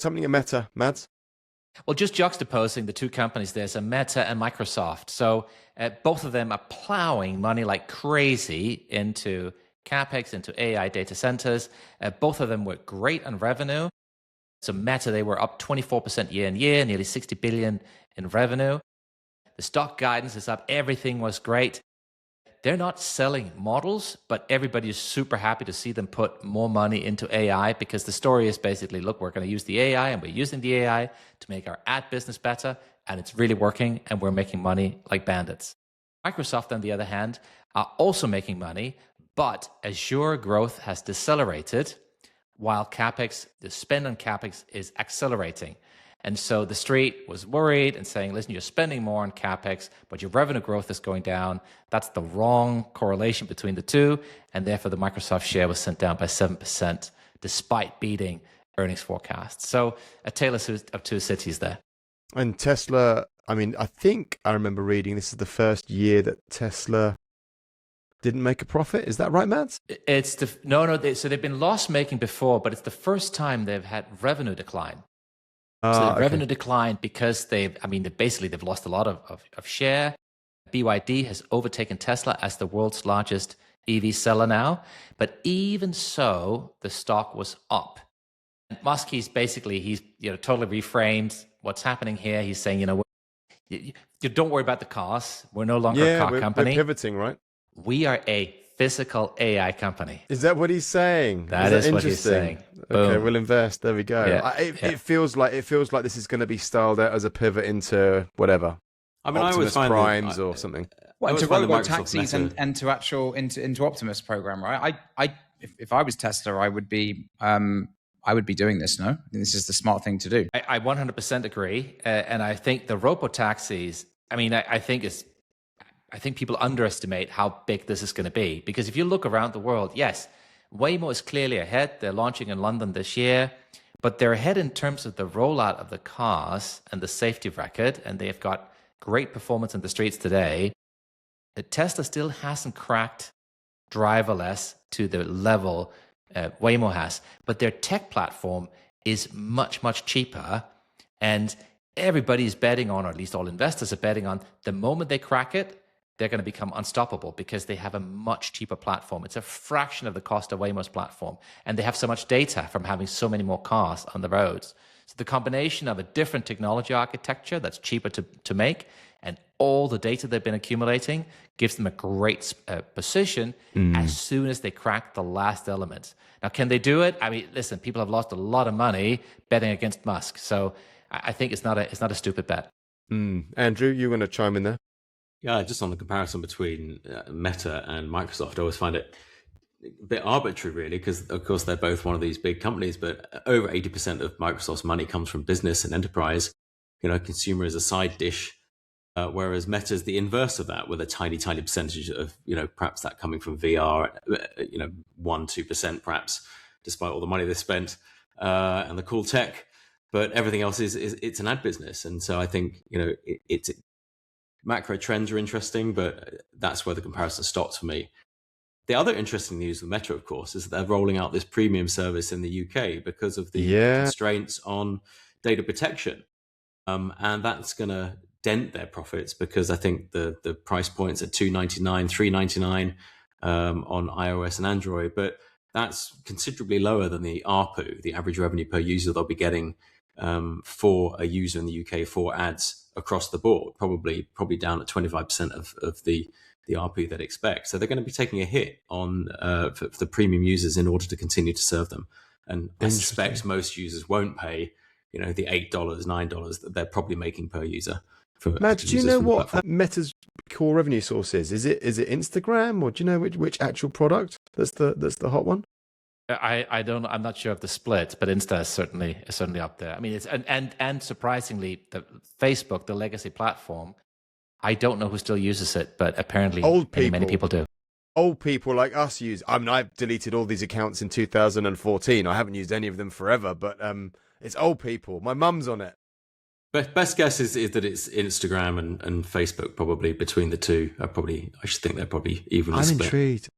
something at Meta, Mads? Well, just juxtaposing the two companies, there's a Meta and Microsoft. So both of them are plowing money like crazy into CapEx, into AI data centers. Both of them were great on revenue. So Meta, they were up 24% year on year, nearly 60 billion in revenue. The stock guidance is up. Everything was great. They're not selling models, but everybody is super happy to see them put more money into AI, because the story is basically, look, we're going to use the AI and we're using the AI to make our ad business better, and it's really working, and we're making money like bandits. Microsoft, on the other hand, are also making money, but Azure growth has decelerated while CapEx, the spend on CapEx is accelerating. And so the street was worried and saying, listen, you're spending more on CapEx, but your revenue growth is going down. That's the wrong correlation between the two. And therefore, the Microsoft share was sent down by 7%, despite beating earnings forecasts. So a tale of two cities there. And Tesla, I mean, I think I remember reading this is the first year that Tesla didn't make a profit. Is that right, Mads? It's so they've been loss-making before, but it's the first time they've had revenue decline. So the revenue declined because they've lost a lot of share. BYD has overtaken Tesla as the world's largest EV seller now. But even so, the stock was up. And Musk, he's totally reframed what's happening here. He's saying, you don't worry about the cars. We're no longer a car company. We're pivoting, right? We are a physical AI company. Is that what he's saying? That is what he's saying. Okay, Boom. we'll invest. There we go. Yeah. It feels like this is going to be styled out as a pivot into whatever. I mean, Optimus Primes or something. Well, into robot taxis and to actual into Optimus program, right? If I was Tesla, I would be doing this. No, this is the smart thing to do. I 100% agree, and I think the robot taxis. I mean, I think people underestimate how big this is going to be, because if you look around the world, yes, Waymo is clearly ahead. They're launching in London this year, but they're ahead in terms of the rollout of the cars and the safety record, and they've got great performance in the streets today. Tesla still hasn't cracked driverless to the level Waymo has, but their tech platform is much, much cheaper, and everybody is betting on, or at least all investors are betting on, the moment they crack it, they're going to become unstoppable, because they have a much cheaper platform. It's a fraction of the cost of Waymo's platform, and they have so much data from having so many more cars on the roads. So the combination of a different technology architecture that's cheaper to make, and all the data they've been accumulating, gives them a great position as soon as they crack the last element. Now, can they do it? I mean, listen, people have lost a lot of money betting against Musk, so I think it's not a stupid bet. Andrew, you want to chime in there? Yeah, just on the comparison between Meta and Microsoft, I always find it a bit arbitrary, really, because, of course, they're both one of these big companies, but over 80% of Microsoft's money comes from business and enterprise. Consumer is a side dish, whereas Meta is the inverse of that, with a tiny, tiny percentage of, perhaps that coming from VR, 1-2% perhaps, despite all the money they spent and the cool tech. But everything else it's an ad business. And so I think, it's macro trends are interesting, but that's where the comparison stops for me. The other interesting news with Meta, of course, is that they're rolling out this premium service in the UK because of the constraints on data protection. And that's going to dent their profits, because I think the price points are $2.99, $3.99 on iOS and Android. But that's considerably lower than the ARPU, the average revenue per user they'll be getting for a user in the UK for ads across the board, probably down at 25% of the ARPU they'd expect. So they're going to be taking a hit on for the premium users in order to continue to serve them. And I suspect most users won't pay, the $8, $9 that they're probably making per user. Matt, do you know what Meta's core revenue source is? Is it Instagram, or do you know which actual product that's the hot one? I don't. I'm not sure of the split, but Insta is certainly up there. I mean, it's and surprisingly, the Facebook, the legacy platform, I don't know who still uses it, but apparently many people do. Old people like us use. I mean, I've deleted all these accounts in 2014. I haven't used any of them forever, but it's old people. My mum's on it. Best guess is that it's Instagram and Facebook, probably between the two. I should think they're probably evenly split. I'm intrigued.